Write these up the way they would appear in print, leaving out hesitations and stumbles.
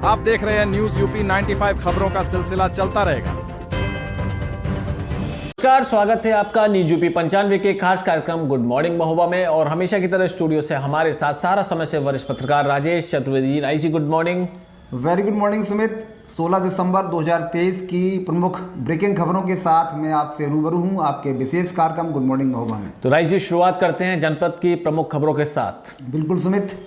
आप देख रहे हैं न्यूज यूपी 95 खबरों का सिलसिला चलता रहेगा। नमस्कार, स्वागत है आपका न्यूज यूपी 95 के खास कार्यक्रम गुड मॉर्निंग महोबा में। और हमेशा की तरह स्टूडियो से हमारे साथ सारा समय से वरिष्ठ पत्रकार Rajesh Chaturvedi. Rajesh ji, good morning. Very good morning Sumit. 16 दिसंबर 2023 की प्रमुख ब्रेकिंग खबरों के साथ मैं आपसे रूबरू हूं आपके विशेष कार्यक्रम गुड मॉर्निंग महोबा में। तो राजेश जी, शुरुआत करते हैं जनपद की प्रमुख खबरों के साथ। बिल्कुल सुमित।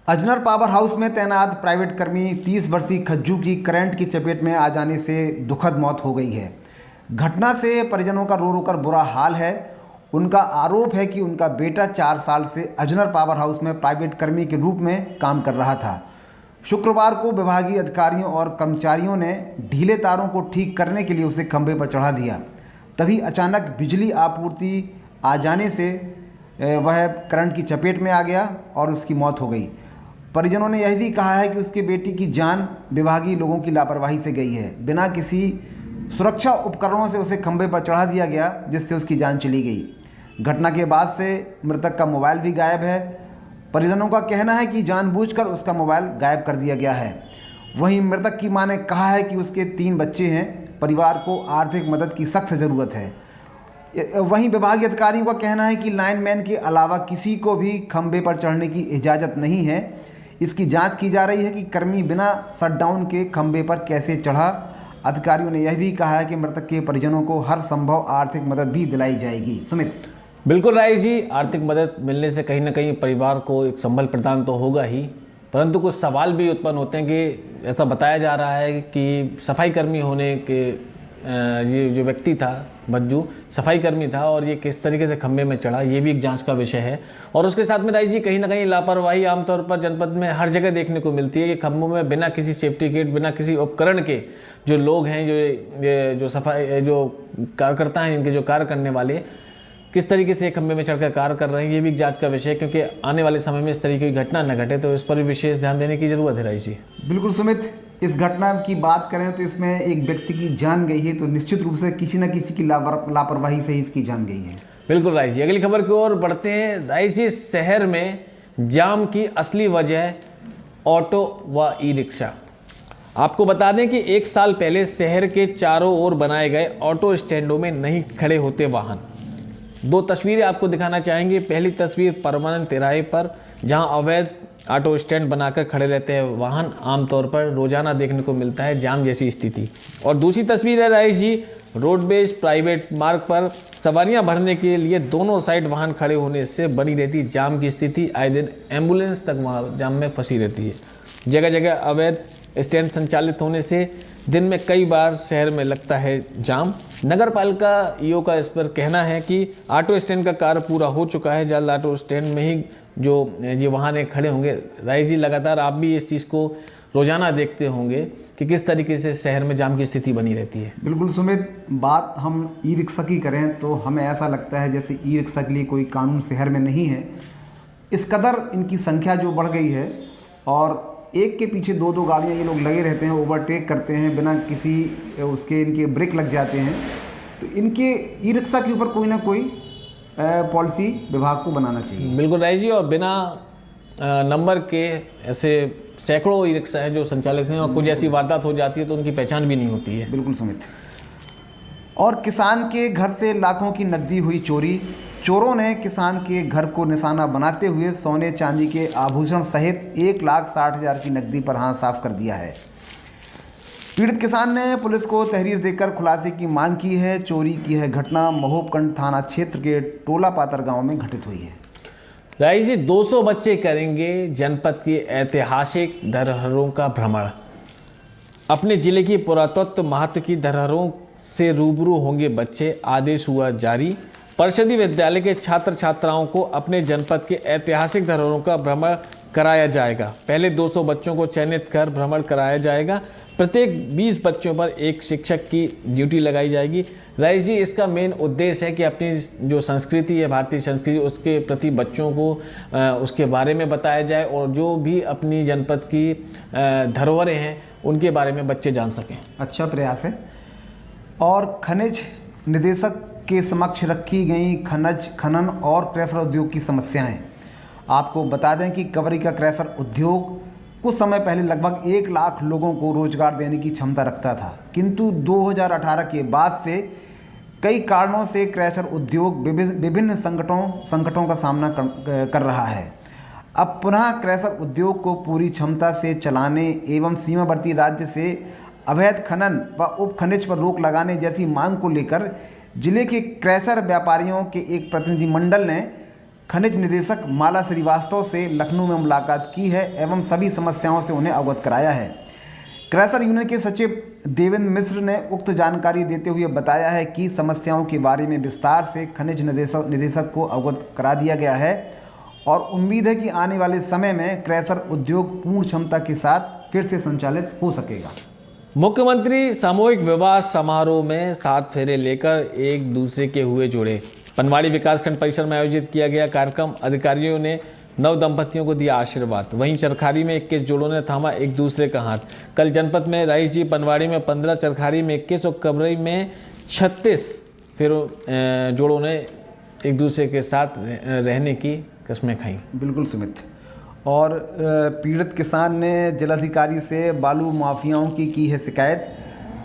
अजनर पावर हाउस में तैनात प्राइवेट कर्मी 30 वर्षीय खज्जू की करंट की चपेट में आ जाने से दुखद मौत हो गई है। घटना से परिजनों का रो रो कर बुरा हाल है। उनका आरोप है कि उनका बेटा 4 साल से अजनर पावर हाउस में प्राइवेट कर्मी के रूप में काम कर रहा था। शुक्रवार को विभागीय अधिकारियों और कर्मचारियों ने ढीले तारों को ठीक करने के लिए उसे खंभे पर चढ़ा दिया। तभी अचानक बिजली आपूर्ति आ जाने से वह करंट की चपेट में आ गया और उसकी मौत हो गई। परिजनों ने यह भी कहा है कि उसके बेटी की जान विभागीय लोगों की लापरवाही से गई है। बिना किसी सुरक्षा उपकरणों से उसे खंभे पर चढ़ा दिया गया, जिससे उसकी जान चली गई। घटना के बाद से मृतक का मोबाइल भी गायब है। परिजनों का कहना है कि जानबूझकर उसका मोबाइल गायब कर दिया गया है। वहीं मृतक की मां ने कहा है कि उसके 3 बच्चे हैं, परिवार को आर्थिक मदद की सख्त ज़रूरत है। वहीं विभागीय अधिकारियों का कहना है कि लाइनमैन के अलावा किसी को भी खंभे पर चढ़ने की इजाज़त नहीं है। इसकी जांच की जा रही है कि कर्मी बिना शटडाउन के खंभे पर कैसे चढ़ा। अधिकारियों ने यह भी कहा है कि मृतक के परिजनों को हर संभव आर्थिक मदद भी दिलाई जाएगी। सुमित। बिल्कुल राजेश जी, आर्थिक मदद मिलने से कहीं ना कहीं परिवार को एक संबल प्रदान तो होगा ही, परंतु कुछ सवाल भी उत्पन्न होते हैं कि ऐसा बताया जा रहा है कि सफाई कर्मी होने के ये जो व्यक्ति था बज्जू सफाई कर्मी था और ये किस तरीके से खंभे में चढ़ा, ये भी एक जांच का विषय है। और उसके साथ में राजेश जी, कहीं ना कहीं लापरवाही आमतौर पर जनपद में हर जगह देखने को मिलती है कि खंभों में बिना किसी सेफ्टी किट, बिना किसी उपकरण के जो लोग हैं, जो सफाई जो कार्यकर्ता हैं, इनके जो कार्य करने वाले किस तरीके से खंभे में चढ़कर कार्य कर रहे हैं, ये भी एक जांच का विषय है। क्योंकि आने वाले समय में इस तरीके की घटना न घटे तो इस पर भी विशेष ध्यान देने की जरूरत है राजेश जी। बिल्कुल सुमित। इस घटना की बात करें तो इसमें एक व्यक्ति की जान गई है, तो निश्चित रूप से किसी न किसी की लापरवाही से ही इसकी जान गई है। बिल्कुल राजेश जी, अगली खबर की ओर बढ़ते हैं। राजेश जी, शहर में जाम की असली वजह ऑटो व ई रिक्शा। आपको बता दें कि 1 साल पहले शहर के चारों ओर बनाए गए ऑटो स्टैंडों में नहीं खड़े होते वाहन। 2 तस्वीरें आपको दिखाना चाहेंगे। पहली तस्वीर परमानेंट तिराहे पर, जहां अवैध ऑटो स्टैंड बनाकर खड़े रहते हैं वाहन, आमतौर पर रोजाना देखने को मिलता है जाम जैसी स्थिति। और दूसरी तस्वीर है राजेश जी, रोडवेज प्राइवेट मार्ग पर सवारियां भरने के लिए दोनों साइड वाहन खड़े होने से बनी रहती जाम की स्थिति। आए दिन एम्बुलेंस तक वहाँ जाम में फंसी रहती है। जगह जगह अवैध स्टैंड संचालित होने से दिन में कई बार शहर में लगता है जाम। नगर पालिका ईओ का इस पर कहना है कि ऑटो स्टैंड का कार्य पूरा हो चुका है। जल्द ऑटो स्टैंड में ही जो ये वाहन खड़े होंगे। राजेश जी, लगातार आप भी इस चीज़ को रोजाना देखते होंगे कि किस तरीके से शहर में जाम की स्थिति बनी रहती है। बिल्कुल सुमित। बात हम ई रिक्शा की करें तो हमें ऐसा लगता है जैसे ई रिक्शा के लिए कोई कानून शहर में नहीं है। इस कदर इनकी संख्या जो बढ़ गई है और एक के पीछे 2-2 गाड़ियाँ ये लोग लगे रहते हैं, ओवरटेक करते हैं बिना किसी उसके, इनके ब्रेक लग जाते हैं। तो इनके ई रिक्शा के ऊपर कोई ना कोई पॉलिसी विभाग को बनाना चाहिए। बिल्कुल राजेश जी, और बिना नंबर के ऐसे सैकड़ों ई रिक्शा है जो संचालित हैं और कुछ ऐसी वारदात हो जाती है तो उनकी पहचान भी नहीं होती है। बिल्कुल समित। और किसान के घर से लाखों की नकदी हुई चोरी। चोरों ने किसान के घर को निशाना बनाते हुए सोने चांदी के आभूषण सहित 1,60,000 की नकदी पर हाथ साफ कर दिया है। पीड़ित किसान ने पुलिस को तहरीर देकर खुलासे की मांग की है। चोरी की है घटना महोबकंड थाना क्षेत्र के टोला पातर गांव में घटित हुई है। राजेश जी, 200 बच्चे करेंगे जनपद की ऐतिहासिक धरोहरों का भ्रमण। अपने जिले की पुरातत्व महत्व की धरोहरों से रूबरू होंगे बच्चे। आदेश हुआ जारी। परिषदीय विद्यालय के छात्र छात्राओं को अपने जनपद के ऐतिहासिक धरोहरों का भ्रमण कराया जाएगा। पहले 200 बच्चों को चयनित कर भ्रमण कराया जाएगा। प्रत्येक 20 बच्चों पर एक शिक्षक की ड्यूटी लगाई जाएगी। राजेश जी, इसका मेन उद्देश्य है कि अपनी जो संस्कृति है, भारतीय संस्कृति, उसके प्रति बच्चों को उसके बारे में बताया जाए और जो भी अपनी जनपद की धरोहरें हैं उनके बारे में बच्चे जान सकें। अच्छा प्रयास है। और खनिज निदेशक के समक्ष रखी गई खनन और क्रैशर उद्योग की समस्याएं। आपको बता दें कि कवरी का क्रैशर उद्योग कुछ समय पहले लगभग 1 लाख लोगों को रोजगार देने की क्षमता रखता था, किंतु 2018 के बाद से कई कारणों से क्रैशर उद्योग विभिन्न संकटों का सामना कर रहा है। अब पुनः क्रैशर उद्योग को पूरी क्षमता से चलाने एवं सीमावर्ती राज्य से अवैध खनन व उपखनिज पर रोक लगाने जैसी मांग को लेकर जिले के क्रैशर व्यापारियों के एक प्रतिनिधिमंडल ने खनिज निदेशक माला श्रीवास्तव से लखनऊ में मुलाकात की है एवं सभी समस्याओं से उन्हें अवगत कराया है। क्रैशर यूनियन के सचिव देवेंद्र मिश्र ने उक्त जानकारी देते हुए बताया है कि समस्याओं के बारे में विस्तार से खनिज निदेशक को अवगत करा दिया गया है और उम्मीद है कि आने वाले समय में क्रैशर उद्योग पूर्ण क्षमता के साथ फिर से संचालित हो सकेगा। मुख्यमंत्री सामूहिक विवाह समारोह में 7 फेरे लेकर एक दूसरे के हुए जुड़े। पनवाड़ी विकासखंड परिसर में आयोजित किया गया कार्यक्रम, अधिकारियों ने नव दंपतियों को दिया आशीर्वाद। वहीं चरखारी में 21 जोड़ों ने थामा एक दूसरे का हाथ। कल जनपद में रईस जी पनवाड़ी में 15, चरखारी में 21 और कबरई में 36 फिर जोड़ों ने एक दूसरे के साथ रहने की कस्में खाई। बिल्कुल सुमित। और पीड़ित किसान ने जिलाधिकारी से बालू माफियाओं की है शिकायत।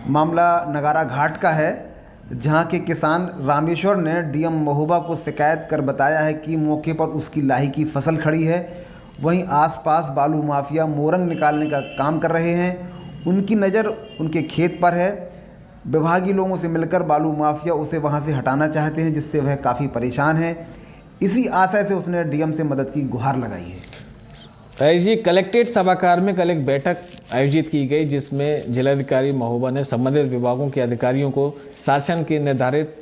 मामला नगारा घाट का है, जहां के किसान रामेश्वर ने डीएम महोबा को शिकायत कर बताया है कि मौके पर उसकी लाही की फसल खड़ी है, वहीं आसपास बालू माफिया मोरंग निकालने का काम कर रहे हैं। उनकी नज़र उनके खेत पर है। विभागीय लोगों से मिलकर बालू माफिया उसे वहां से हटाना चाहते हैं, जिससे वह काफ़ी परेशान है। इसी आशय से उसने डीएम से मदद की गुहार लगाई है। जी कलेक्ट्रेट सभागार में कल एक बैठक आयोजित की गई, जिसमें जिलाधिकारी महोबा ने संबंधित विभागों के अधिकारियों को शासन के निर्धारित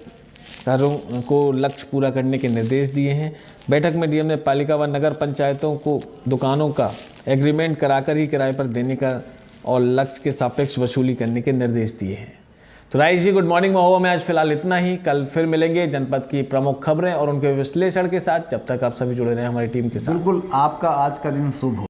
कार्यों को लक्ष्य पूरा करने के निर्देश दिए हैं। बैठक में डीएम ने पालिका व नगर पंचायतों को दुकानों का एग्रीमेंट कराकर ही किराए पर देने का और लक्ष्य के सापेक्ष वसूली करने के निर्देश दिए हैं। तो राइस जी गुड मॉर्निंग महोबा में आज फिलहाल इतना ही। कल फिर मिलेंगे जनपद की प्रमुख खबरें और उनके विश्लेषण के साथ। जब तक आप सभी जुड़े रहे हमारी टीम के साथ। बिल्कुल, आपका आज का दिन शुभ हो।